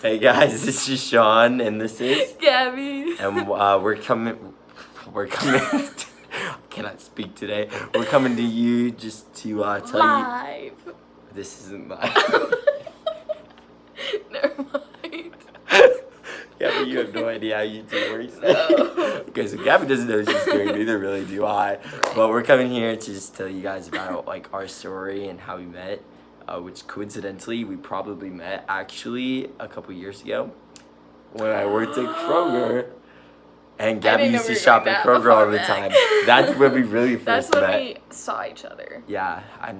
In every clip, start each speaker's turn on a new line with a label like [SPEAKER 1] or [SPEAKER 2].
[SPEAKER 1] Hey guys, this is Sean, and this is
[SPEAKER 2] Gabby.
[SPEAKER 1] and we're coming. I cannot speak today. We're coming to you just to tell
[SPEAKER 2] Live.
[SPEAKER 1] you this isn't live.
[SPEAKER 2] Never mind.
[SPEAKER 1] Yeah, but you have no idea how YouTube works. Okay, so Gabby doesn't know what she's doing, neither really do I. But we're coming here to just tell you guys about like our story and how we met. Which coincidentally we probably met actually a couple years ago when I worked at Kroger, and Gabby used to shop at Kroger all the time. That's when we really first met.
[SPEAKER 2] That's when we saw each other.
[SPEAKER 1] Yeah, I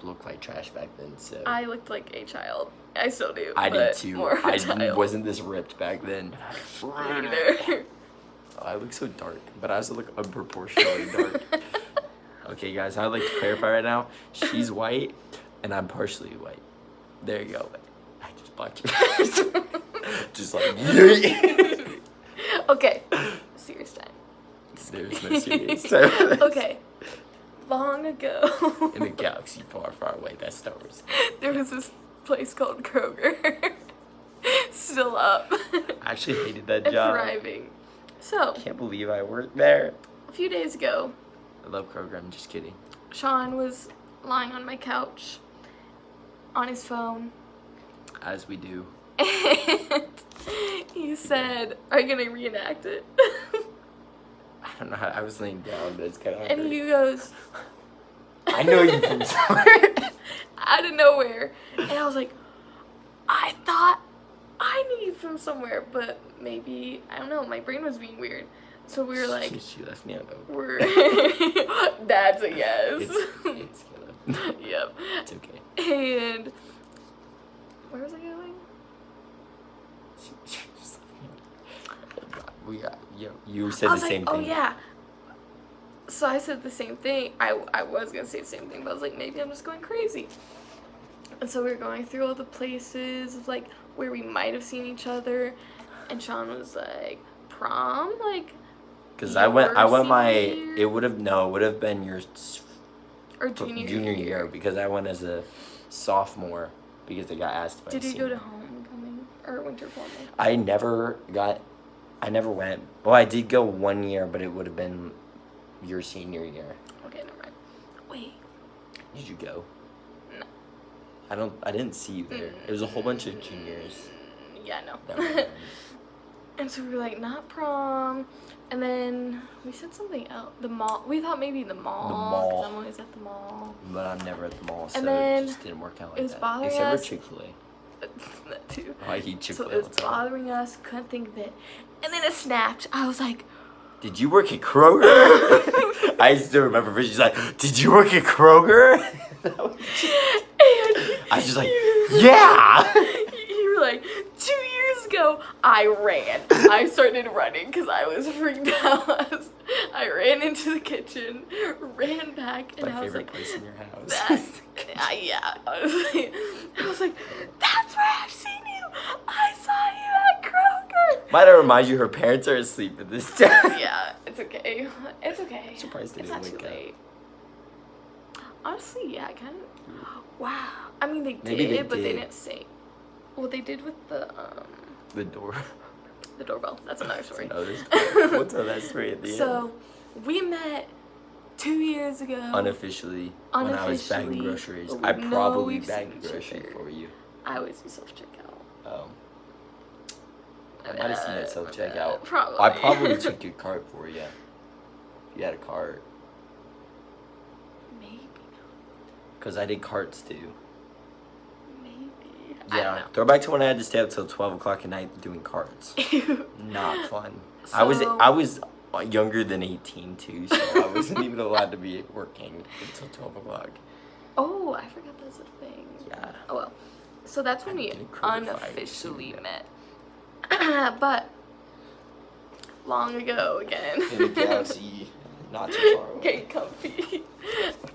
[SPEAKER 1] looked like trash back then, so.
[SPEAKER 2] I looked like a child. I still do.
[SPEAKER 1] I did too.
[SPEAKER 2] More
[SPEAKER 1] I
[SPEAKER 2] child.
[SPEAKER 1] wasn't this ripped back then.
[SPEAKER 2] Either.
[SPEAKER 1] Oh, I look so dark, but I also look unproportionately dark. Okay, guys, I'd like to clarify right now. She's white, and I'm partially white. There you go. I just blocked your face. Just like,
[SPEAKER 2] Okay. Serious time.
[SPEAKER 1] There's no serious time.
[SPEAKER 2] Okay. Long ago.
[SPEAKER 1] In a galaxy far, far away. That's Star Wars.
[SPEAKER 2] There was this place called Kroger. Still up.
[SPEAKER 1] I actually hated that
[SPEAKER 2] and
[SPEAKER 1] job.
[SPEAKER 2] thriving. So,
[SPEAKER 1] I can't believe I worked there.
[SPEAKER 2] a few days ago,
[SPEAKER 1] I love Kroger. I'm just kidding.
[SPEAKER 2] Sean was lying on my couch on his phone.
[SPEAKER 1] As we do.
[SPEAKER 2] And he said, "Are you going to reenact it?"
[SPEAKER 1] I don't know how. I was laying down, but it's kind of.
[SPEAKER 2] And he goes,
[SPEAKER 1] I know you from somewhere.
[SPEAKER 2] out of nowhere. And I was like, I thought I knew you from somewhere, but maybe, I don't know, my brain was being weird. So we were like,
[SPEAKER 1] She left me alone.
[SPEAKER 2] we're, that's a yes.
[SPEAKER 1] It's Caleb.
[SPEAKER 2] Yep.
[SPEAKER 1] It's okay.
[SPEAKER 2] And, where was I going?
[SPEAKER 1] You said
[SPEAKER 2] I
[SPEAKER 1] the
[SPEAKER 2] was
[SPEAKER 1] same
[SPEAKER 2] like,
[SPEAKER 1] thing.
[SPEAKER 2] oh yeah. So I said the same thing. I was going to say the same thing, but I was like, maybe I'm just going crazy. And so we were going through all the places of like where we might have seen each other, and Sean was like, prom, like.
[SPEAKER 1] Because I went my.
[SPEAKER 2] year?
[SPEAKER 1] It would have been your
[SPEAKER 2] Or junior
[SPEAKER 1] year because I went as a sophomore because I got asked by.
[SPEAKER 2] Did you
[SPEAKER 1] senior.
[SPEAKER 2] go to homecoming or winter forming?
[SPEAKER 1] I never went. Well, I did go 1 year, but it would have been your senior year.
[SPEAKER 2] Okay, never mind. Wait.
[SPEAKER 1] Did you go?
[SPEAKER 2] No.
[SPEAKER 1] I didn't see you there. It was a whole bunch of juniors.
[SPEAKER 2] Yeah,
[SPEAKER 1] that
[SPEAKER 2] no.
[SPEAKER 1] went.
[SPEAKER 2] And so we were like, not prom. And then we said something else. The mall. We thought maybe the mall.
[SPEAKER 1] The mall.
[SPEAKER 2] Because I'm always at the mall.
[SPEAKER 1] But I'm never at the mall, so
[SPEAKER 2] And then
[SPEAKER 1] it just didn't work out like
[SPEAKER 2] it was
[SPEAKER 1] that.
[SPEAKER 2] bothering
[SPEAKER 1] Except
[SPEAKER 2] us.
[SPEAKER 1] for Chick-fil-A.
[SPEAKER 2] That too.
[SPEAKER 1] Oh, I eat Chick-fil-A
[SPEAKER 2] So it was
[SPEAKER 1] all the time.
[SPEAKER 2] bothering us. Couldn't think of it. And then it snapped. I was like,
[SPEAKER 1] Did you work at Kroger? I still remember, but she's like, did you work at Kroger? I was just like, yeah!
[SPEAKER 2] You were like, 2 years ago, I ran. I started running because I was freaked out. I ran into the kitchen, ran back, and
[SPEAKER 1] My
[SPEAKER 2] I was
[SPEAKER 1] favorite
[SPEAKER 2] like,
[SPEAKER 1] place in your house.
[SPEAKER 2] yeah. I was like, that's where I've seen you. I saw you at Kroger.
[SPEAKER 1] Might I remind you, her parents are asleep at this time.
[SPEAKER 2] Yeah, it's okay. It's okay.
[SPEAKER 1] I'm surprised they
[SPEAKER 2] It's
[SPEAKER 1] didn't
[SPEAKER 2] not too
[SPEAKER 1] wake up.
[SPEAKER 2] late. Honestly, yeah, kind of. Wow. I mean, they
[SPEAKER 1] Maybe
[SPEAKER 2] did,
[SPEAKER 1] they
[SPEAKER 2] but they
[SPEAKER 1] did.
[SPEAKER 2] didn't say. Well, they did with the
[SPEAKER 1] door.
[SPEAKER 2] doorbell. That's another story.
[SPEAKER 1] We'll tell that story at the end.
[SPEAKER 2] So, we met 2 years ago.
[SPEAKER 1] Unofficially, when I was bagging
[SPEAKER 2] Unofficially,
[SPEAKER 1] groceries.
[SPEAKER 2] but
[SPEAKER 1] I
[SPEAKER 2] we know
[SPEAKER 1] probably
[SPEAKER 2] we've
[SPEAKER 1] bagged
[SPEAKER 2] seen each
[SPEAKER 1] groceries
[SPEAKER 2] other.
[SPEAKER 1] for you.
[SPEAKER 2] I always do self-checkout.
[SPEAKER 1] Oh. I might have seen that self-checkout.
[SPEAKER 2] Probably.
[SPEAKER 1] I probably took your cart for you. If you had a cart.
[SPEAKER 2] Maybe.
[SPEAKER 1] Because I did carts too.
[SPEAKER 2] Maybe. I
[SPEAKER 1] Yeah,
[SPEAKER 2] don't
[SPEAKER 1] throw back to when I had to stay up till 12 o'clock at night doing carts.
[SPEAKER 2] know.
[SPEAKER 1] Not fun.
[SPEAKER 2] So-
[SPEAKER 1] I was younger than 18 too, so I wasn't even allowed to be working until 12 o'clock.
[SPEAKER 2] Oh, I forgot that's a thing.
[SPEAKER 1] Yeah.
[SPEAKER 2] Oh well. So that's when we
[SPEAKER 1] I'm getting crucified
[SPEAKER 2] unofficially
[SPEAKER 1] soon.
[SPEAKER 2] met. But long ago again.
[SPEAKER 1] In a galaxy not too far away.
[SPEAKER 2] Getting comfy.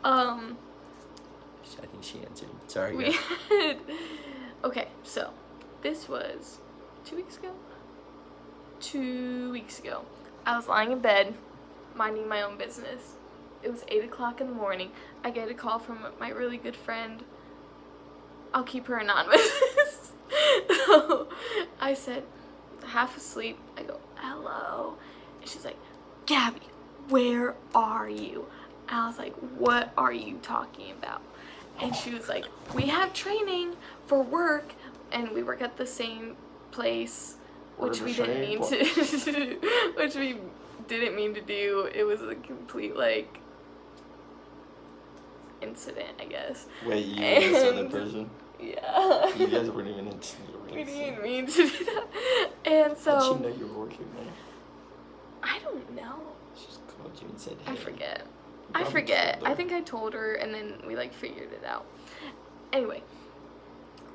[SPEAKER 1] I think she answered. Sorry,
[SPEAKER 2] We
[SPEAKER 1] guys.
[SPEAKER 2] had, okay, so this was 2 weeks ago. 2 weeks ago, I was lying in bed, minding my own business. It was 8 o'clock in the morning. I get a call from my really good friend. I'll keep her anonymous. I said, half asleep, I go, hello. And she's like, Gabby, where are you? And I was like, what are you talking about? And she was like, we have training for work, and we work at the same place, which we didn't mean to, which we didn't mean to do. It was a complete, like, incident, I guess.
[SPEAKER 1] Wait, you and this other person?
[SPEAKER 2] Yeah.
[SPEAKER 1] You guys weren't even in
[SPEAKER 2] We didn't mean to do that. And so...
[SPEAKER 1] How'd she know you were working there?
[SPEAKER 2] I don't know.
[SPEAKER 1] She just called you and said, hey.
[SPEAKER 2] I forget. I think I told her, and then we, like, figured it out. Anyway.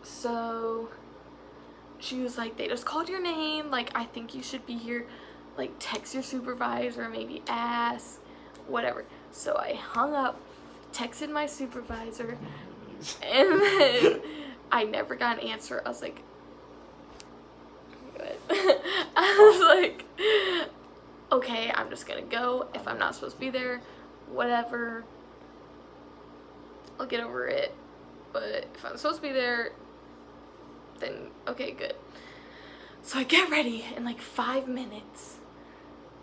[SPEAKER 2] So... She was like, they just called your name. Like, I think you should be here. Like, text your supervisor, maybe ask. Whatever. So I hung up, texted my supervisor, and then I never got an answer. I was like, good. I was like, okay, I'm just gonna go. If I'm not supposed to be there, whatever. I'll get over it. But if I'm supposed to be there, then okay, good. So I get ready in like 5 minutes,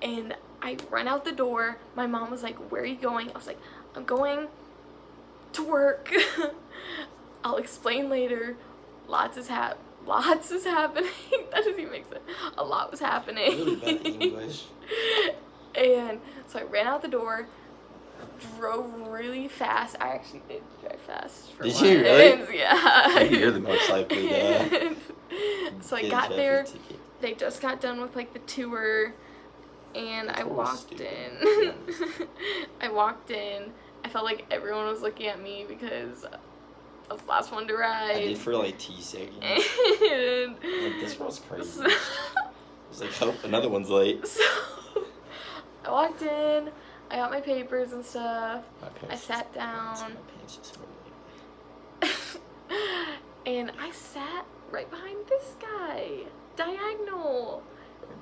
[SPEAKER 2] and I run out the door. My mom was like, where are you going? I was like, I'm going to work. I'll explain later. Lots is happening. That doesn't even make sense. A lot was happening.
[SPEAKER 1] Really bad English.
[SPEAKER 2] And so I ran out the door, drove really fast. I actually did drive fast. For
[SPEAKER 1] Did you really?
[SPEAKER 2] Yeah.
[SPEAKER 1] You're the most likely to.
[SPEAKER 2] So I got there. They just got done with like the tour, and I walked in. I walked in. I felt like everyone was looking at me because I was the last one to ride.
[SPEAKER 1] I did for like 2 seconds.
[SPEAKER 2] And
[SPEAKER 1] like, this girl's crazy. I was like, oh, another one's late.
[SPEAKER 2] So I walked in. I got my papers and stuff. I sat down. And I sat right behind this guy, diagonal.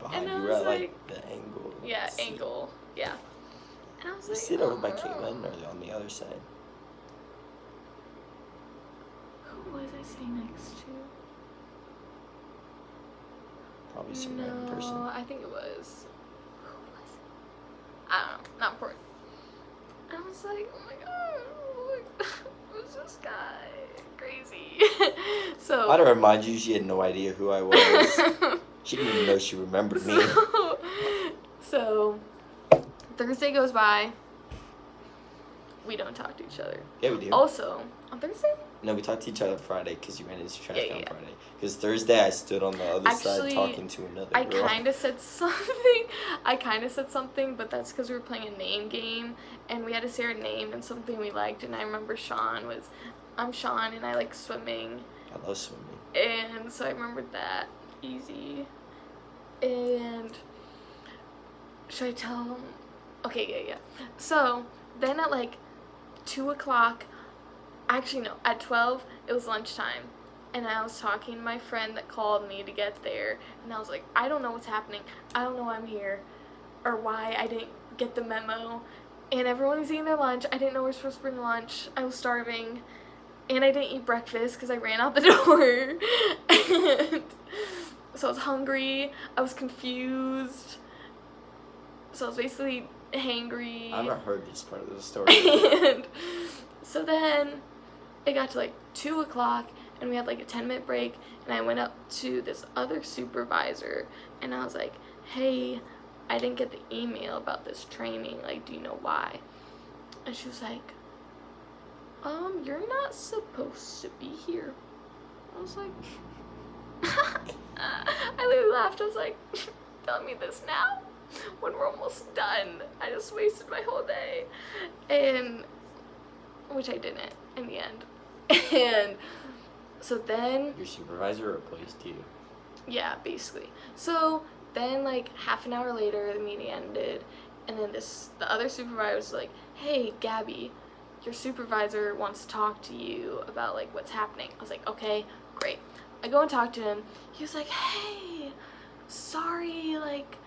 [SPEAKER 1] Behind
[SPEAKER 2] and I
[SPEAKER 1] you
[SPEAKER 2] was
[SPEAKER 1] were at like the angle.
[SPEAKER 2] Yeah, angle. Yeah. And I was like,
[SPEAKER 1] sit over by Caitlin or on the other side?
[SPEAKER 2] Who was I sitting next to?
[SPEAKER 1] Probably some random person.
[SPEAKER 2] No, I think it was. Who was it? I don't know. Not important. I was like, oh my god, who's this guy? Crazy. So
[SPEAKER 1] I had to remind you, she had no idea who I was. She didn't even know she remembered me.
[SPEAKER 2] So Thursday goes by. We don't talk to each other.
[SPEAKER 1] Yeah, we do.
[SPEAKER 2] Also, on Thursday?
[SPEAKER 1] No, we talked to each other Friday because you ran into trash
[SPEAKER 2] Yeah.
[SPEAKER 1] on Friday. Because Thursday I stood on the other
[SPEAKER 2] Actually,
[SPEAKER 1] side talking to another girl.
[SPEAKER 2] I kind of said something, but that's because we were playing a name game, and we had to say our name and something we liked, and I remember I'm Sean, and I like swimming.
[SPEAKER 1] I love swimming.
[SPEAKER 2] And so I remembered that. Easy. And should I tell them? Okay, yeah. So then at like 2 o'clock, actually no, at 12, it was lunchtime. And I was talking to my friend that called me to get there. And I was like, I don't know what's happening. I don't know why I'm here. Or why I didn't get the memo. And everyone was eating their lunch. I didn't know we were supposed to bring lunch. I was starving. And I didn't eat breakfast because I ran out the door. And so I was hungry. I was confused. So I was basically hangry.
[SPEAKER 1] I haven't heard this part of the story.
[SPEAKER 2] And so then it got to like 2 o'clock, and we had like a 10-minute break, and I went up to this other supervisor, and I was like, hey, I didn't get the email about this training. Like, do you know why? And she was like, you're not supposed to be here. I was like, I literally laughed. I was like, tell me this now when we're almost done. I just wasted my whole day. And, which I didn't in the end. And so then,
[SPEAKER 1] your supervisor replaced you.
[SPEAKER 2] Yeah, basically. So then like half an hour later, the meeting ended, and then the other supervisor was like, hey, Gabby, your supervisor wants to talk to you about like what's happening. I was like, okay, great. I go and talk to him. He was like, hey, sorry, like,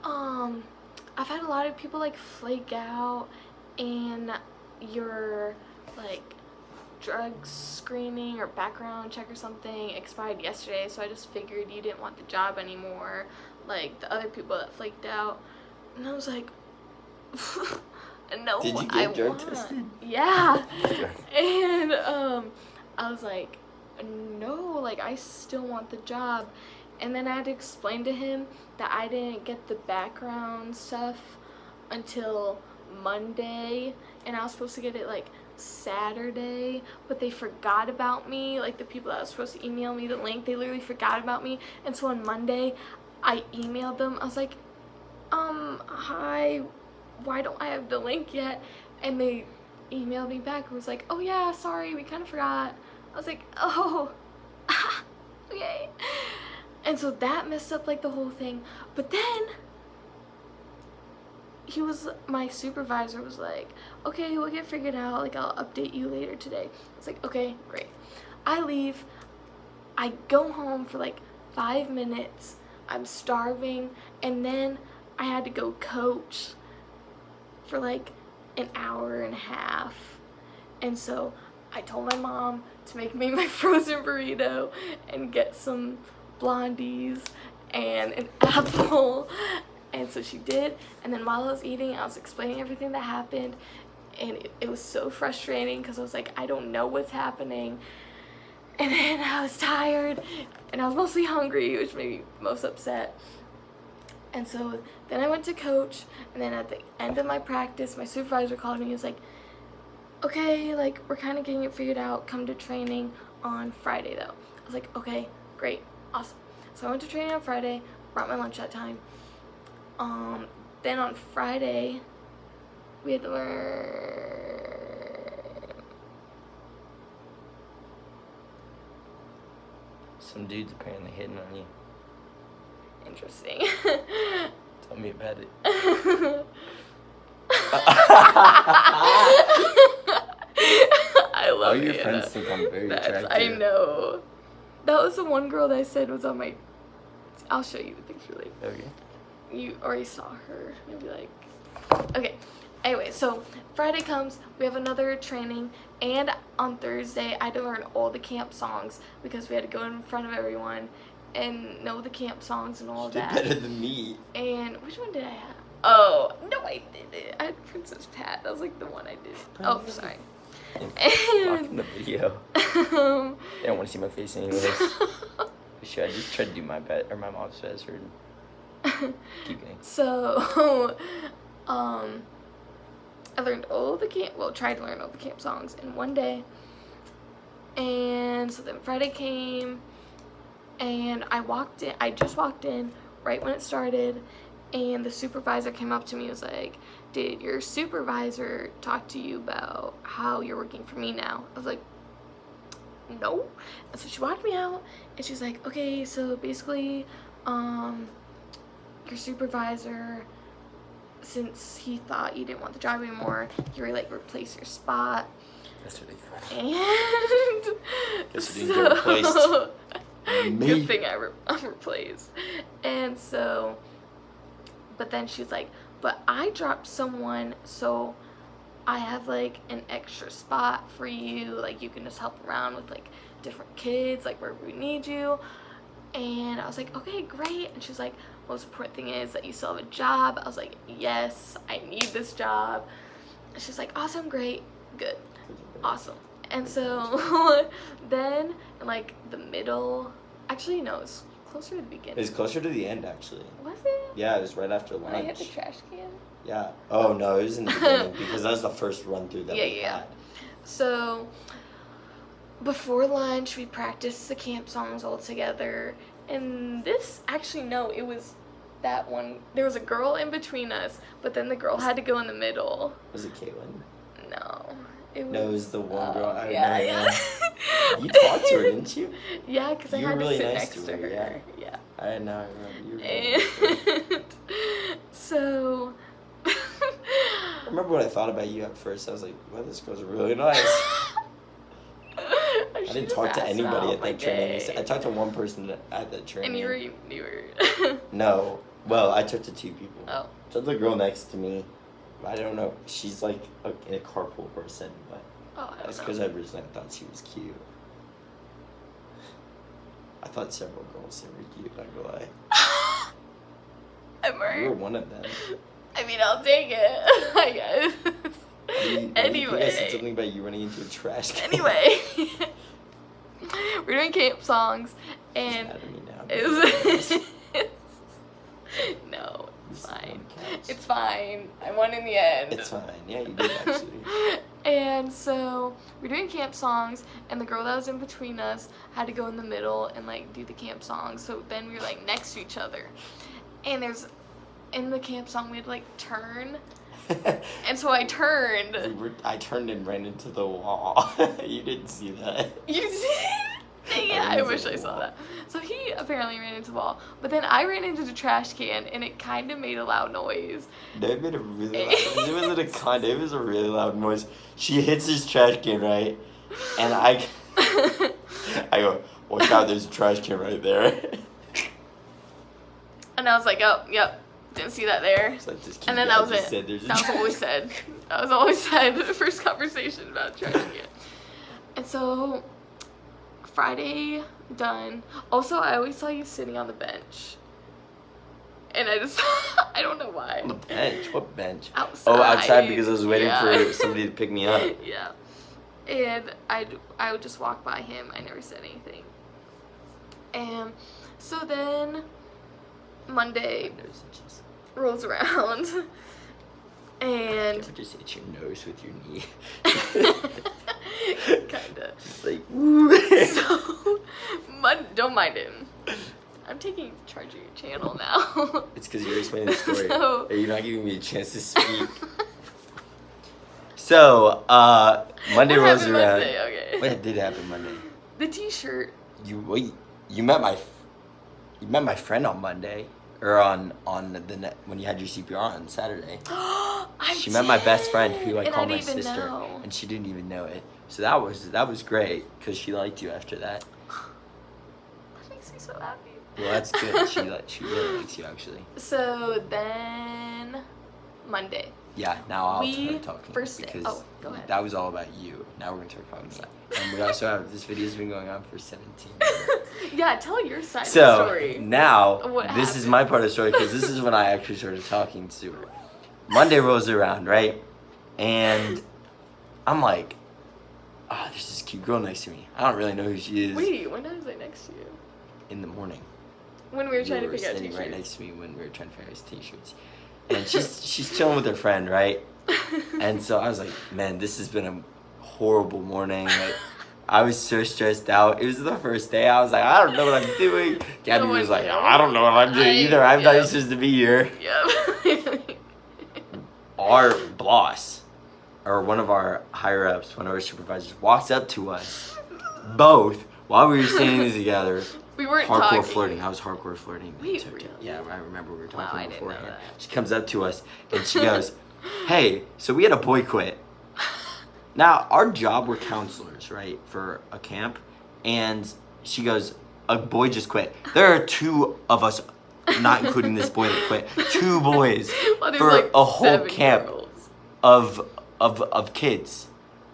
[SPEAKER 2] I've had a lot of people like flake out, and your like drug screening or background check or something expired yesterday, so I just figured you didn't want the job anymore, like the other people that flaked out. And I was like, no,
[SPEAKER 1] Did you
[SPEAKER 2] I
[SPEAKER 1] get drug
[SPEAKER 2] want.
[SPEAKER 1] tested?
[SPEAKER 2] Yeah. And I was like, no, like I still want the job. And then I had to explain to him that I didn't get the background stuff until Monday, and I was supposed to get it like Saturday, but they forgot about me. Like the people that was supposed to email me the link, they literally forgot about me. And so on Monday, I emailed them. I was like, hi, why don't I have the link yet? And they emailed me back and was like, oh yeah, sorry, we kind of forgot. I was like, oh, okay. And so that messed up like the whole thing. But then my supervisor was like, okay, we'll get figured out, like I'll update you later today. I was like, okay, great. I leave, I go home for like 5 minutes, I'm starving, and then I had to go coach for like an hour and a half. And so I told my mom to make me my frozen burrito and get some blondies and an apple. And so she did, and then while I was eating, I was explaining everything that happened, and it was so frustrating because I was like, I don't know what's happening. And then I was tired, and I was mostly hungry, which made me most upset. And so then I went to coach, and then at the end of my practice, my supervisor called me and was like, okay, like, we're kind of getting it figured out, come to training on Friday, though. I was like, okay, great, awesome. So I went to training on Friday, brought my lunch that time. Then on Friday, we had to learn
[SPEAKER 1] Some dude's apparently hitting on you.
[SPEAKER 2] interesting.
[SPEAKER 1] Tell me about it.
[SPEAKER 2] I love
[SPEAKER 1] All your
[SPEAKER 2] it.
[SPEAKER 1] friends think I'm very attractive.
[SPEAKER 2] I know. That was the one girl that I said was on my. I'll show you the picture later.
[SPEAKER 1] Okay.
[SPEAKER 2] You already saw her. You'll be like, okay. Anyway, so Friday comes, we have another training, and on Thursday I had to learn all the camp songs because we had to go in front of everyone and know the camp songs and all
[SPEAKER 1] You did
[SPEAKER 2] that.
[SPEAKER 1] better than me.
[SPEAKER 2] And which one did I have? Oh, no, I didn't. I had Princess Pat. That was like the one I did. Oh, sorry.
[SPEAKER 1] Blocking
[SPEAKER 2] And
[SPEAKER 1] the video. They don't want to see my face anyways. Should I just try to do my mom's best or keep going?
[SPEAKER 2] So, I learned all the tried to learn all the camp songs in one day. And so then Friday came, and I just walked in right when it started, and the supervisor came up to me and was like, did your supervisor talk to you about how you're working for me now? I was like, no. And so she walked me out, and she's like, okay, so basically, your supervisor, since he thought you didn't want the job anymore, he would like replace your spot.
[SPEAKER 1] That's really funny.
[SPEAKER 2] And
[SPEAKER 1] Guess you didn't get replaced. Me.
[SPEAKER 2] Good thing I'm replaced. And so, but then she's like, but I dropped someone, so I have like an extra spot for you. Like you can just help around with like different kids, like wherever we need you. And I was like, okay, great. And she's like, most important thing is that you still have a job. I was like, yes, I need this job. And she's like, awesome, great, good, awesome. And so then in like the middle, actually no, it's closer to the beginning.
[SPEAKER 3] It was closer to the end, actually.
[SPEAKER 2] Was it?
[SPEAKER 3] Yeah, it was right after
[SPEAKER 2] When I hit
[SPEAKER 3] lunch.
[SPEAKER 2] the trash can?
[SPEAKER 3] Yeah. Oh, no, it was in the beginning because that was the first run-through that we had.
[SPEAKER 2] So before lunch, we practiced the camp songs all together. And this, actually, no, it was that one. There was a girl in between us, but then the girl had to go in the middle.
[SPEAKER 3] Was it Caitlin?
[SPEAKER 2] No. It was,
[SPEAKER 3] No, it was the one girl. I
[SPEAKER 2] yeah,
[SPEAKER 3] remember.
[SPEAKER 2] yeah.
[SPEAKER 3] You talked to her, didn't you?
[SPEAKER 2] Yeah, because I
[SPEAKER 3] You were
[SPEAKER 2] had
[SPEAKER 3] really
[SPEAKER 2] to sit
[SPEAKER 3] nice
[SPEAKER 2] next
[SPEAKER 3] to
[SPEAKER 2] to
[SPEAKER 3] her,
[SPEAKER 2] her. Yeah.
[SPEAKER 3] I know. I remember. You were really nice.
[SPEAKER 2] And so.
[SPEAKER 3] I remember what I thought about you at first. I was like, wow, this girl's really nice. I didn't talk to anybody at that training. I talked to one person at that training.
[SPEAKER 2] And you were.
[SPEAKER 3] No. Well, I talked to two people.
[SPEAKER 2] Oh.
[SPEAKER 3] So the girl next to me, I don't know. She's like in a carpool person, but
[SPEAKER 2] Oh, I
[SPEAKER 3] That's
[SPEAKER 2] don't
[SPEAKER 3] because
[SPEAKER 2] know.
[SPEAKER 3] originally I thought she was cute. I thought several girls said were cute, not gonna lie. You were
[SPEAKER 2] Ever.
[SPEAKER 3] one of them.
[SPEAKER 2] I mean, I'll take it. I guess.
[SPEAKER 3] I think I said something
[SPEAKER 2] Anyway.
[SPEAKER 3] about you running into a trash can.
[SPEAKER 2] Anyway. We're doing camp songs,
[SPEAKER 3] It's
[SPEAKER 2] and
[SPEAKER 3] mad at me now.
[SPEAKER 2] it's no,
[SPEAKER 3] This
[SPEAKER 2] it's
[SPEAKER 3] one
[SPEAKER 2] fine.
[SPEAKER 3] counts.
[SPEAKER 2] It's fine. I won in the end.
[SPEAKER 3] It's fine. Yeah, you did actually.
[SPEAKER 2] And so we're doing camp songs, and the girl that was in between us had to go in the middle and like do the camp song. So then we were like next to each other, and there's in the camp song we had to like turn, and so I turned.
[SPEAKER 3] I turned and ran into the wall. You didn't see that.
[SPEAKER 2] You did? Dang it,
[SPEAKER 3] I ran
[SPEAKER 2] I
[SPEAKER 3] into
[SPEAKER 2] wish
[SPEAKER 3] the
[SPEAKER 2] I saw
[SPEAKER 3] wall.
[SPEAKER 2] that. So he apparently ran into the wall, but then I ran into the trash can, and it kind of made a loud noise.
[SPEAKER 3] That made a really loud. It wasn't a kind. It was a really loud noise. She hits his trash can, right, and I go, watch out! There's a trash can right there.
[SPEAKER 2] And I was like, oh, yep, didn't see that there.
[SPEAKER 3] It's like this kid
[SPEAKER 2] And then
[SPEAKER 3] guy
[SPEAKER 2] that was
[SPEAKER 3] just
[SPEAKER 2] it.
[SPEAKER 3] said there's a
[SPEAKER 2] That was
[SPEAKER 3] trash
[SPEAKER 2] all we said. That was all we said. The first conversation about trash can. And so, Friday, done. Also, I always saw you sitting on the bench. And I just, I don't know why.
[SPEAKER 3] On the bench. What bench?
[SPEAKER 2] Outside.
[SPEAKER 3] Oh, outside because I was waiting
[SPEAKER 2] Yeah.
[SPEAKER 3] for somebody to pick me up.
[SPEAKER 2] Yeah. And I would just walk by him. I never said anything. And so then Monday rolls around. And
[SPEAKER 3] Ever just hit your nose with your knee?
[SPEAKER 2] kinda.
[SPEAKER 3] Just like,
[SPEAKER 2] So don't mind him. I'm taking charge of your channel now.
[SPEAKER 3] It's because you're explaining the story.
[SPEAKER 2] So-
[SPEAKER 3] You're not giving me a chance to speak. So, Monday
[SPEAKER 2] What
[SPEAKER 3] rolls
[SPEAKER 2] happened
[SPEAKER 3] around.
[SPEAKER 2] Monday? Okay.
[SPEAKER 3] What did happen Monday?
[SPEAKER 2] The T-shirt.
[SPEAKER 3] You met my friend on Monday, or when you had your CPR on Saturday. She met my best friend, who I
[SPEAKER 2] And
[SPEAKER 3] call
[SPEAKER 2] I
[SPEAKER 3] my
[SPEAKER 2] didn't even
[SPEAKER 3] sister,
[SPEAKER 2] know.
[SPEAKER 3] and she didn't even know it. So that was great because she liked you after that.
[SPEAKER 2] That makes me so happy.
[SPEAKER 3] Well, that's good. She really likes you actually.
[SPEAKER 2] So then Monday.
[SPEAKER 3] Yeah. Now I'll
[SPEAKER 2] We
[SPEAKER 3] start talking
[SPEAKER 2] first day-
[SPEAKER 3] because
[SPEAKER 2] oh, go ahead.
[SPEAKER 3] that was all about you. Now we're gonna talk about that. And we also have this video's been going on for 17 minutes.
[SPEAKER 2] Yeah, tell your side of the
[SPEAKER 3] So
[SPEAKER 2] story.
[SPEAKER 3] now
[SPEAKER 2] What
[SPEAKER 3] this is
[SPEAKER 2] happened?
[SPEAKER 3] my part of the story because this is when I actually started talking to her. Monday rolls around, right? And I'm like, oh, there's this cute girl next to me. I don't really know who she is.
[SPEAKER 2] Wait, when was I next to you?
[SPEAKER 3] In the morning.
[SPEAKER 2] When we were trying
[SPEAKER 3] You
[SPEAKER 2] to pick out
[SPEAKER 3] sitting
[SPEAKER 2] T-shirts.
[SPEAKER 3] right next to me when we were trying to figure out T-shirts. And she's chilling with her friend, right? And so I was like, man, this has been a horrible morning. Like, I was so stressed out. It was the first day. I was like, I don't know what I'm doing. Gabby
[SPEAKER 2] No
[SPEAKER 3] was
[SPEAKER 2] one
[SPEAKER 3] like,
[SPEAKER 2] knew.
[SPEAKER 3] I don't know what I'm doing either. I'm not supposed to be here.
[SPEAKER 2] Yep.
[SPEAKER 3] Our boss, or one of our higher ups, one of our supervisors, walks up to us, both, while we were standing together.
[SPEAKER 2] We weren't
[SPEAKER 3] Hardcore
[SPEAKER 2] talking.
[SPEAKER 3] flirting. I was hardcore flirting.
[SPEAKER 2] Wait,
[SPEAKER 3] So,
[SPEAKER 2] really?
[SPEAKER 3] yeah, I remember we were
[SPEAKER 2] Wow,
[SPEAKER 3] talking
[SPEAKER 2] I didn't know
[SPEAKER 3] beforehand.
[SPEAKER 2] that.
[SPEAKER 3] She comes up to us and she goes, hey, so we had a boy quit. Now, our job, we're counselors, right, for a camp. And she goes, a boy just quit. There are two of us, not including this boy that quit. Two boys
[SPEAKER 2] Well, there's
[SPEAKER 3] for
[SPEAKER 2] like
[SPEAKER 3] a whole
[SPEAKER 2] 7
[SPEAKER 3] camp
[SPEAKER 2] girls.
[SPEAKER 3] of kids.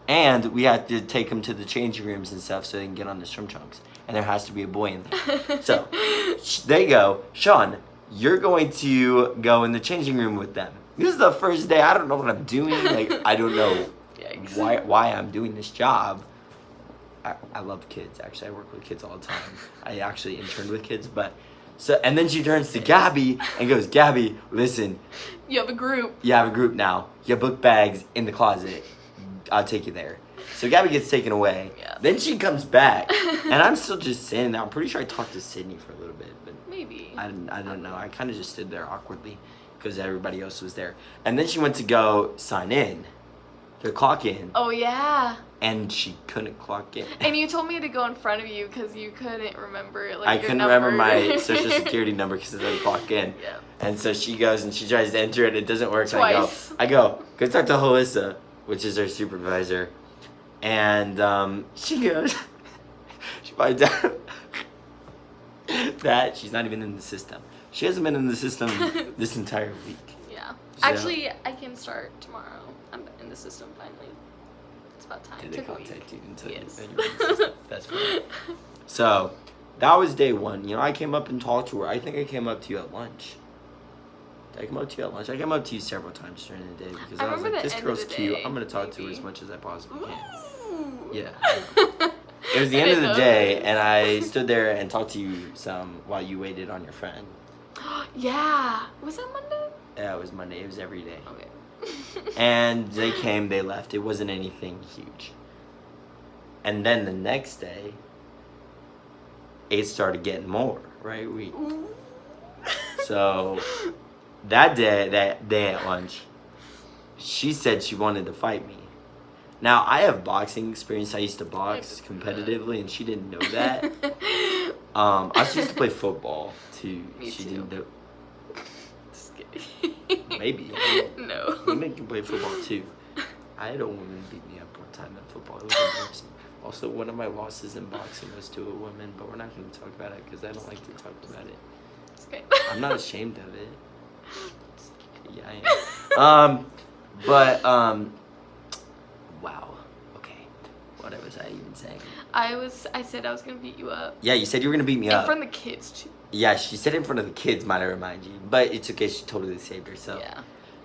[SPEAKER 3] And we had to take them to the changing rooms and stuff so they can get on the swim trunks. And there has to be a boy in there. So they go, Sean, you're going to go in the changing room with them. This is the first day. I don't know what I'm doing. Like, I don't know
[SPEAKER 2] Yikes.
[SPEAKER 3] why I'm doing this job. I love kids. Actually, I work with kids all the time. I actually interned with kids, but so and then she turns to Gabby and goes, Gabby, listen,
[SPEAKER 2] You have a group.
[SPEAKER 3] you have a group now. You have book bags in the closet. I'll take you there. So Gabby gets taken away.
[SPEAKER 2] Yeah.
[SPEAKER 3] Then she comes back, and I'm still just sitting there. I'm pretty sure I talked to Sydney for a little bit, but
[SPEAKER 2] Maybe.
[SPEAKER 3] I don't know. I kind of just stood there awkwardly because everybody else was there. And then she went to go sign in, to clock in,
[SPEAKER 2] Oh yeah.
[SPEAKER 3] and she couldn't clock in.
[SPEAKER 2] And you told me to go in front of you because you couldn't remember like
[SPEAKER 3] I
[SPEAKER 2] your
[SPEAKER 3] couldn't
[SPEAKER 2] number.
[SPEAKER 3] remember my social security number because it didn't clock in.
[SPEAKER 2] Yeah.
[SPEAKER 3] And so she goes and she tries to enter it. It doesn't work. So
[SPEAKER 2] Twice.
[SPEAKER 3] I go talk to Halissa, which is her supervisor. And she goes, she finds out that she's not even in the system. She hasn't been in the system this entire week.
[SPEAKER 2] Yeah.
[SPEAKER 3] So-
[SPEAKER 2] Actually, I can start tomorrow. I'm in the system finally. It's about time.
[SPEAKER 1] Did they
[SPEAKER 2] Took a
[SPEAKER 1] contact
[SPEAKER 2] week.
[SPEAKER 1] you and tell
[SPEAKER 2] Yes.
[SPEAKER 1] you? That's funny. So, that was day one. You know, I came up and talked to her. I think I came up to you at lunch. Did I come up to you at lunch? I came up to you several times during the day because I was
[SPEAKER 2] remember
[SPEAKER 1] like,
[SPEAKER 2] the
[SPEAKER 1] this
[SPEAKER 2] end
[SPEAKER 1] girl's
[SPEAKER 2] of the
[SPEAKER 1] cute.
[SPEAKER 2] day,
[SPEAKER 1] I'm going to talk to her
[SPEAKER 2] maybe.
[SPEAKER 1] as much as I possibly can.
[SPEAKER 2] Ooh.
[SPEAKER 1] Yeah. It was the
[SPEAKER 2] I
[SPEAKER 1] end of
[SPEAKER 2] didn't
[SPEAKER 1] the
[SPEAKER 2] know
[SPEAKER 1] day,
[SPEAKER 2] this.
[SPEAKER 1] and I stood there and talked to you some while you waited on your friend.
[SPEAKER 2] Yeah. Was that Monday?
[SPEAKER 1] Yeah, it was Monday. It was every day.
[SPEAKER 2] Okay.
[SPEAKER 1] And they came, they left. It wasn't anything huge. And then the next day, it started getting more, right? So that day at lunch, she said she wanted to fight me. Now, I have boxing experience. I used to box competitively, and she didn't know that. I also used to play football, too.
[SPEAKER 2] Me
[SPEAKER 1] she
[SPEAKER 2] too.
[SPEAKER 1] didn't know.
[SPEAKER 2] Just kidding.
[SPEAKER 1] Maybe.
[SPEAKER 2] No.
[SPEAKER 1] Women can play football, too. I had a woman beat me up one time in football. It was embarrassing. Also, one of my losses in boxing was to a woman, but we're not going to talk about it because I don't like to talk about it.
[SPEAKER 2] It's okay.
[SPEAKER 1] I'm not ashamed of it. Yeah, I am. Wow. Okay. What was I even saying?
[SPEAKER 2] I said I was gonna beat you up.
[SPEAKER 1] Yeah, you said you were gonna beat me
[SPEAKER 2] In
[SPEAKER 1] up.
[SPEAKER 2] front of the kids too.
[SPEAKER 1] Yeah, she said it in front of the kids, might I remind you. But it's okay, she totally saved herself.
[SPEAKER 2] Yeah.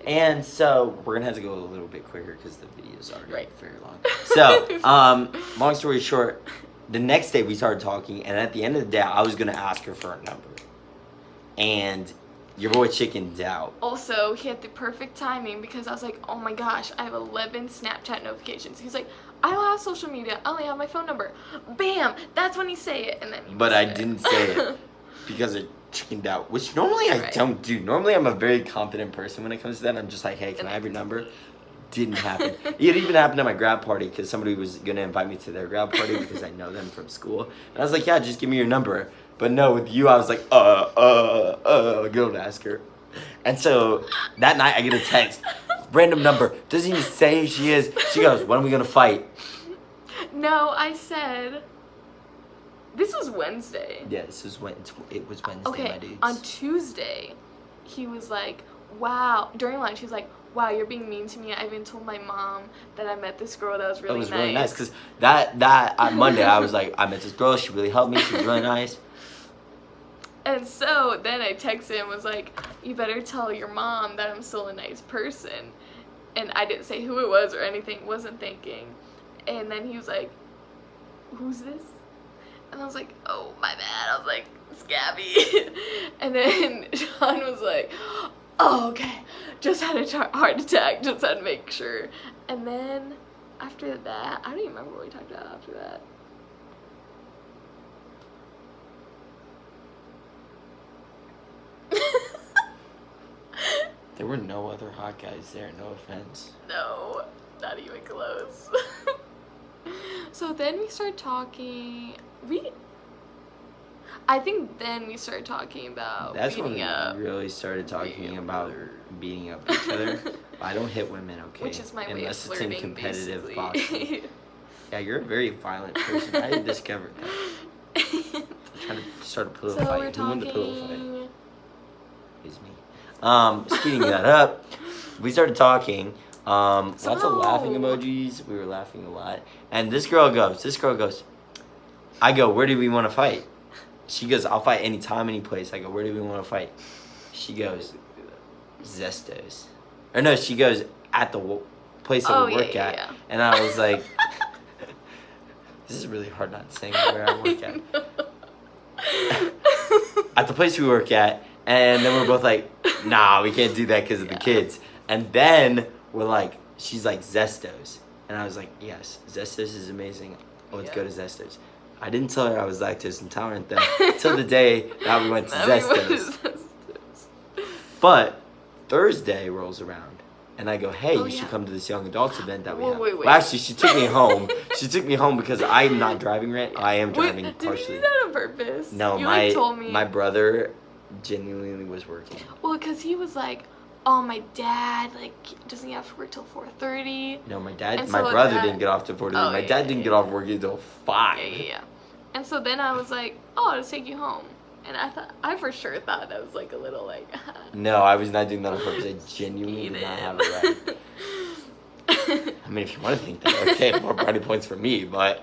[SPEAKER 1] And so we're gonna have to go a little bit quicker because the video's already
[SPEAKER 2] Right.
[SPEAKER 1] very long. So, long story short, the next day we started talking, and at the end of the day, I was gonna ask her for a number, and your boy chickened out.
[SPEAKER 2] Also, he had the perfect timing because I was like, oh my gosh, I have 11 Snapchat notifications. He's like, I don't have social media. I only have my phone number. Bam! That's when you say it, and then. You
[SPEAKER 1] But
[SPEAKER 2] say
[SPEAKER 1] I
[SPEAKER 2] it.
[SPEAKER 1] didn't say it because I chickened out, which normally I
[SPEAKER 2] Right.
[SPEAKER 1] don't do. Normally I'm a very confident person when it comes to that. I'm just like, hey, can I have your number? Didn't happen. It even happened at my grad party because somebody was gonna invite me to their grad party because I know them from school, and I was like, yeah, just give me your number. But no, with you, I was like, go to ask her. And so that night I get a text, random number, doesn't even say who she is. She goes, when are we gonna fight?
[SPEAKER 2] No, I said. This was Wednesday.
[SPEAKER 1] Yeah, this is when it was Wednesday, my
[SPEAKER 2] Okay,
[SPEAKER 1] dudes.
[SPEAKER 2] on Tuesday, he was like, wow. During lunch, he was like, wow, you're being mean to me. I even told my mom that I met this girl that was really
[SPEAKER 1] It was
[SPEAKER 2] nice.
[SPEAKER 1] really nice because that on Monday I was like, I met this girl, she really helped me, she was really nice.
[SPEAKER 2] And so then I texted him, was like, you better tell your mom that I'm still a nice person. And I didn't say who it was or anything, wasn't thinking. And then he was like, who's this? And I was like, oh, my bad. I was like, it's Gabby. And then Sean was like, oh, okay. Just had a heart attack, just had to make sure. And then after that, I don't even remember what we talked about after that.
[SPEAKER 1] There were no other hot guys there, no offense.
[SPEAKER 2] No, not even close. So then we started talking. I think then we started talking about
[SPEAKER 1] That's when
[SPEAKER 2] beating
[SPEAKER 1] we
[SPEAKER 2] up,
[SPEAKER 1] really started talking
[SPEAKER 2] beating up
[SPEAKER 1] about
[SPEAKER 2] other-
[SPEAKER 1] beating up each other. I don't hit women, okay?
[SPEAKER 2] which is my way of
[SPEAKER 1] Unless it's in
[SPEAKER 2] flirting,
[SPEAKER 1] competitive
[SPEAKER 2] basically.
[SPEAKER 1] boxing. Yeah, you're a very violent person. I discovered that. I'm trying to start a pillow
[SPEAKER 2] So
[SPEAKER 1] fight.
[SPEAKER 2] we're
[SPEAKER 1] Who won the pillow fight?
[SPEAKER 2] talking.
[SPEAKER 1] It's me. Speeding that up, we started talking. Lots of laughing
[SPEAKER 2] Somehow-
[SPEAKER 1] emojis. We were laughing a lot. And this girl goes. I go, where do we want to fight? She goes, I'll fight anytime, any place. I go, where do we want to fight? She goes, Zestos. Or no, she goes, at the place that
[SPEAKER 2] Oh,
[SPEAKER 1] we
[SPEAKER 2] yeah,
[SPEAKER 1] work
[SPEAKER 2] yeah,
[SPEAKER 1] at.
[SPEAKER 2] yeah.
[SPEAKER 1] And I was like, this is really hard not saying where I work at. At the place we work at. And then we're both like, nah, we can't do that because of the
[SPEAKER 2] Yeah.
[SPEAKER 1] kids. And then we're like, she's like, Zestos. And I was like, yes, Zestos is amazing. Let's go to Zestos. I didn't tell her I was lactose intolerant though, till the day that we went to Zestos. But Thursday rolls around, and I go, hey,
[SPEAKER 2] Oh,
[SPEAKER 1] you should
[SPEAKER 2] yeah.
[SPEAKER 1] come to this young adults event that we
[SPEAKER 2] Whoa,
[SPEAKER 1] have.
[SPEAKER 2] wait.
[SPEAKER 1] Well, actually, she took me home. She took me home because I'm not driving right. I am driving
[SPEAKER 2] Did
[SPEAKER 1] partially.
[SPEAKER 2] you do that on purpose?
[SPEAKER 1] No,
[SPEAKER 2] you
[SPEAKER 1] my
[SPEAKER 2] like told me.
[SPEAKER 1] my brother genuinely was working.
[SPEAKER 2] Well, because he was like, oh, my dad, like, doesn't he have to work till 4:30?
[SPEAKER 1] No, my dad,
[SPEAKER 2] And
[SPEAKER 1] my
[SPEAKER 2] so
[SPEAKER 1] brother
[SPEAKER 2] that-
[SPEAKER 1] didn't get off till 4:30.
[SPEAKER 2] Oh,
[SPEAKER 1] my
[SPEAKER 2] yeah,
[SPEAKER 1] dad didn't
[SPEAKER 2] yeah,
[SPEAKER 1] get off work until 5.
[SPEAKER 2] Yeah. And so then I was like, oh, I'll just take you home. And I for sure thought that was like a little like.
[SPEAKER 1] No, I was not doing that on purpose. I genuinely did not have it right.
[SPEAKER 3] mean, if you want to think that, okay, more brownie points for me. But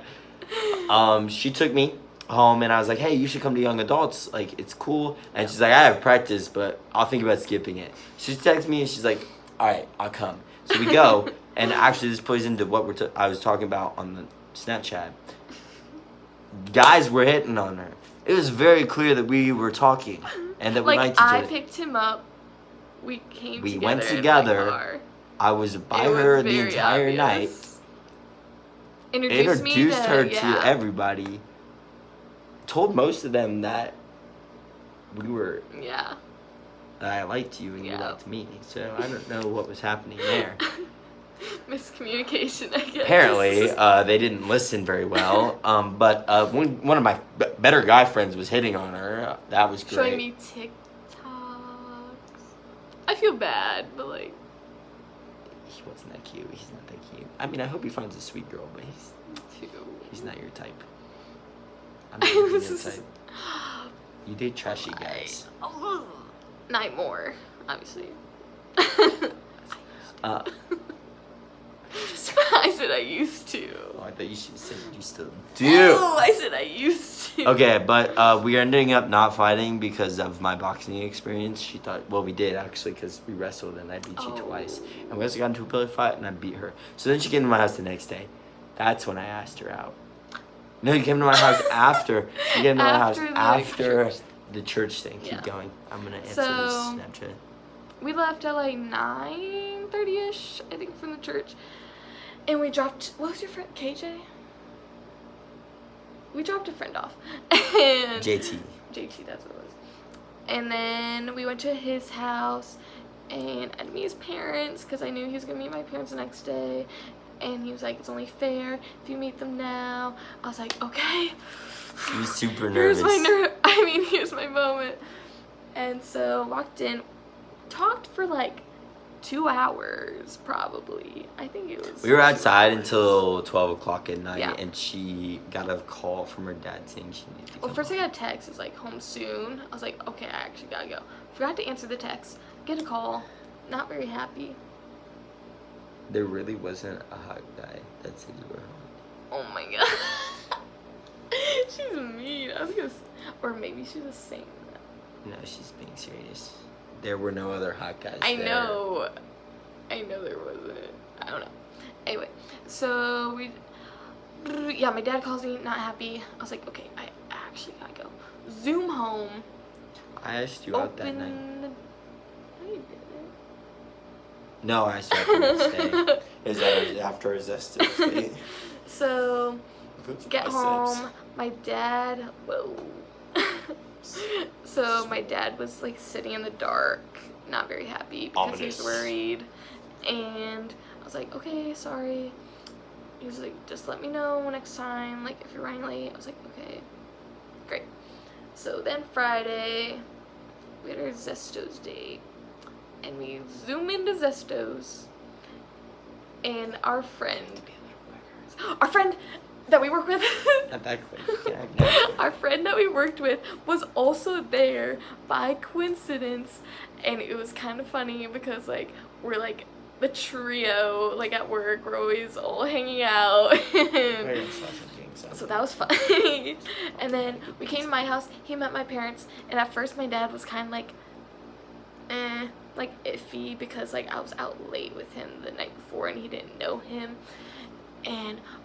[SPEAKER 3] she took me home, and I was like, hey, you should come to Young Adults. Like, it's cool. And she's like, I have practice, but I'll think about skipping it. She texts me, and she's like, all right, I'll come. So we go, and actually this plays into what I was talking about on the Snapchat. Guys were hitting on her. It was very clear that we were talking, and that we liked each
[SPEAKER 2] I
[SPEAKER 3] other.
[SPEAKER 2] picked him up. We
[SPEAKER 3] went
[SPEAKER 2] together.
[SPEAKER 3] together.
[SPEAKER 2] In my car.
[SPEAKER 3] I was by
[SPEAKER 2] It was
[SPEAKER 3] her the
[SPEAKER 2] very
[SPEAKER 3] entire night.
[SPEAKER 2] obvious. Introduced
[SPEAKER 3] Her
[SPEAKER 2] yeah.
[SPEAKER 3] to everybody. Told most of them that
[SPEAKER 2] Yeah.
[SPEAKER 3] that I liked you and you
[SPEAKER 2] Yeah.
[SPEAKER 3] liked me. So I don't know what was happening there.
[SPEAKER 2] Miscommunication, I guess.
[SPEAKER 3] Apparently, they didn't listen very well. But one of my better guy friends was hitting on her. That was great.
[SPEAKER 2] Showing me TikToks. I feel bad, but like.
[SPEAKER 3] He wasn't that cute. He's not that cute. I mean, I hope he finds a sweet girl, but he's not your type. I'm not even your type. You date trashy guys.
[SPEAKER 2] Night more, obviously. I said I used to.
[SPEAKER 3] Oh, I thought you should say you still do.
[SPEAKER 2] Oh, I said I used to.
[SPEAKER 3] Okay, but we ended up not fighting because of my boxing experience. She thought, well, we did actually because we wrestled and I beat you twice. And we also got into a pillow fight and I beat her. So then she came to my house the next day. That's when I asked her out. No, you came to my house after. You came to my house after the church thing. Keep going. I'm going to answer this Snapchat.
[SPEAKER 2] We left at like 9:30ish, I think, from the church. And we dropped, what was your friend, KJ? We dropped a friend off. And
[SPEAKER 3] JT,
[SPEAKER 2] that's what it was. And then we went to his house, and I'd meet his parents, because I knew he was going to meet my parents the next day. And he was like, it's only fair if you meet them now. I was like, okay.
[SPEAKER 3] She was super nervous.
[SPEAKER 2] Here's my moment. And so walked in, talked for like 2 hours, probably. I think it was.
[SPEAKER 3] We were outside until 12 o'clock at night,
[SPEAKER 2] Yeah.
[SPEAKER 3] and she got a call from her dad saying she needed to come
[SPEAKER 2] Well, first I
[SPEAKER 3] home.
[SPEAKER 2] got a text. It was like, home soon. I was like, okay, I actually gotta go. Forgot to answer the text. Get a call. Not very happy.
[SPEAKER 3] There really wasn't a hot guy that said you were home.
[SPEAKER 2] Oh my god. She's mean. I was gonna, or maybe she was saying that.
[SPEAKER 3] No, she's being serious. There were no other hot guys
[SPEAKER 2] I
[SPEAKER 3] there.
[SPEAKER 2] know there wasn't. I don't know. Anyway, so my dad calls me, not happy. I was like, okay, I actually gotta go. Zoom home.
[SPEAKER 3] I asked you out that night.
[SPEAKER 2] No, you didn't.
[SPEAKER 3] No, I asked you out the next day.
[SPEAKER 1] Is that after his estimate?
[SPEAKER 2] So, get home. My dad, So my dad was like sitting in the dark, not very happy because he was worried. And I was like, okay, sorry. He was like, just let me know next time, like if you're running late. I was like, okay, great. So then Friday, we had our Zesto's date. And we zoom into Zesto's. And our friend that we work with,
[SPEAKER 3] Not that quick. Yeah,
[SPEAKER 2] our friend that we worked with was also there by coincidence. And it was kind of funny because like we're like the trio, like at work, we're always all hanging out. So that was funny. And then we came to my house, he met my parents, and at first my dad was kind of like iffy because like I was out late with him the night before and he didn't know him.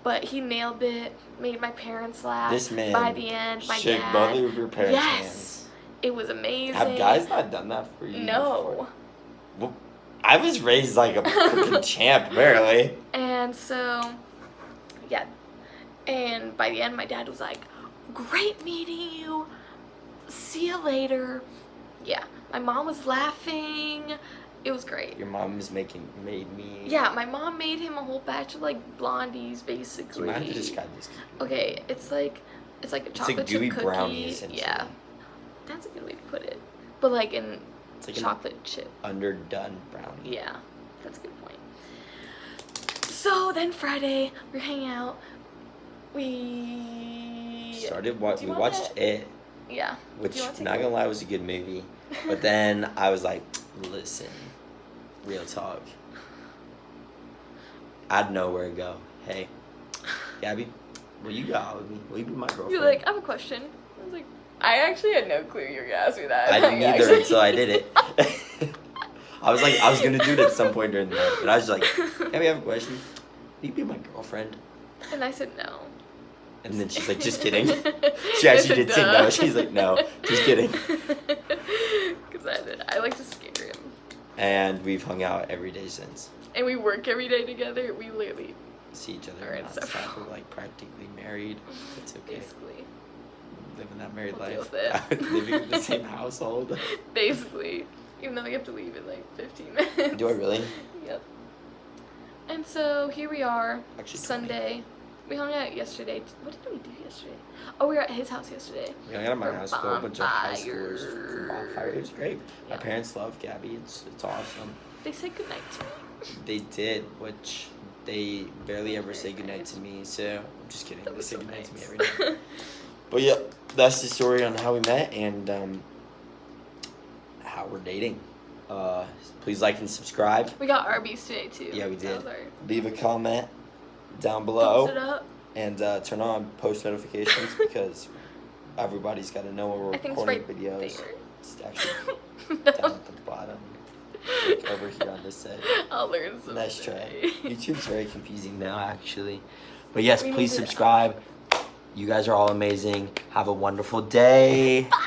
[SPEAKER 2] But he nailed it, made my parents laugh.
[SPEAKER 1] This man
[SPEAKER 2] by the end, my
[SPEAKER 1] shook
[SPEAKER 2] dad.
[SPEAKER 1] both of your parents'
[SPEAKER 2] Yes.
[SPEAKER 1] hands.
[SPEAKER 2] It was amazing.
[SPEAKER 1] Have guys not done that for you?
[SPEAKER 2] No.
[SPEAKER 1] Well, I was raised like a freaking champ, barely.
[SPEAKER 2] And so, yeah. And by the end, my dad was like, great meeting you. See you later. Yeah. My mom was laughing. It was great.
[SPEAKER 1] Your mom's made me.
[SPEAKER 2] Yeah, my mom made him a whole batch of like blondies, basically.
[SPEAKER 1] You might have to describe this.
[SPEAKER 2] Okay, it's like a chocolate
[SPEAKER 1] gooey
[SPEAKER 2] chip cookie.
[SPEAKER 1] brownie, essentially.
[SPEAKER 2] Yeah, that's a good way to put it. But like in
[SPEAKER 1] It's like
[SPEAKER 2] chocolate chip.
[SPEAKER 1] Underdone brownie.
[SPEAKER 2] Yeah, that's a good point. So then Friday, we're hanging out. We
[SPEAKER 1] Started
[SPEAKER 2] Do
[SPEAKER 1] we
[SPEAKER 2] you want
[SPEAKER 1] watched it,
[SPEAKER 2] Yeah.
[SPEAKER 1] which
[SPEAKER 2] Do you want to
[SPEAKER 1] not
[SPEAKER 2] take
[SPEAKER 1] gonna lie was a good movie. But then I was like, listen, real talk.
[SPEAKER 3] out of nowhere go, hey, Gabby, will you go out with me? Will you be my girlfriend?
[SPEAKER 2] You're like, I have a question. I was like, I actually had no clue you were gonna ask me that.
[SPEAKER 3] I didn't either
[SPEAKER 2] Actually-
[SPEAKER 3] until I did it. I was like, I was gonna do it at some point during the night, but I was just like, Gabby, I have a question. Will you be my girlfriend?
[SPEAKER 2] And I said no.
[SPEAKER 3] And then she's like, just kidding. She actually did say no. She's like, no, just kidding.
[SPEAKER 2] Because I like to scare him.
[SPEAKER 3] And we've hung out every day since.
[SPEAKER 2] And we work every day together. We literally,
[SPEAKER 3] See each other
[SPEAKER 2] Alright,
[SPEAKER 3] nonstop.
[SPEAKER 2] so-
[SPEAKER 3] We're like practically married. It's okay.
[SPEAKER 2] basically,
[SPEAKER 3] Living that married
[SPEAKER 2] We'll deal
[SPEAKER 3] life.
[SPEAKER 2] with it.
[SPEAKER 3] Living in the same household.
[SPEAKER 2] basically, even though we have to leave in like 15 minutes.
[SPEAKER 3] Do I really?
[SPEAKER 2] Yep. And so here we are,
[SPEAKER 3] Actually, 20.
[SPEAKER 2] Sunday. We hung out yesterday. What did we do yesterday? Oh, we were at his house yesterday.
[SPEAKER 3] We hung out at my
[SPEAKER 2] For
[SPEAKER 3] house with a bunch of high schoolers.
[SPEAKER 2] bonfires.
[SPEAKER 3] Bonfire. It was great. My
[SPEAKER 2] Yeah.
[SPEAKER 3] parents love Gabby. It's awesome.
[SPEAKER 2] They said goodnight to me.
[SPEAKER 3] They did, which they barely ever say goodnight to me, so I'm just kidding.
[SPEAKER 2] That
[SPEAKER 3] They
[SPEAKER 2] was
[SPEAKER 3] say
[SPEAKER 2] so
[SPEAKER 3] goodnight to me
[SPEAKER 2] nice.
[SPEAKER 3] every night. But yeah, that's the story on how we met and how we're dating. Please like and subscribe.
[SPEAKER 2] We got Arby's today too.
[SPEAKER 3] Yeah, we
[SPEAKER 2] That
[SPEAKER 3] did.
[SPEAKER 2] was our-
[SPEAKER 3] Leave a comment down
[SPEAKER 2] Thumbs it
[SPEAKER 3] below
[SPEAKER 2] up.
[SPEAKER 3] and turn on post notifications because everybody's got to know when we're
[SPEAKER 2] I think it's
[SPEAKER 3] recording
[SPEAKER 2] right
[SPEAKER 3] videos.
[SPEAKER 2] there.
[SPEAKER 3] It's actually
[SPEAKER 2] No.
[SPEAKER 3] down at the bottom, like over here on this side.
[SPEAKER 2] I'll learn someday.
[SPEAKER 3] Nice try. YouTube's very confusing now, actually. But yes,
[SPEAKER 2] We
[SPEAKER 3] please
[SPEAKER 2] need to-
[SPEAKER 3] subscribe. You guys are all amazing. Have a wonderful day.
[SPEAKER 2] Bye.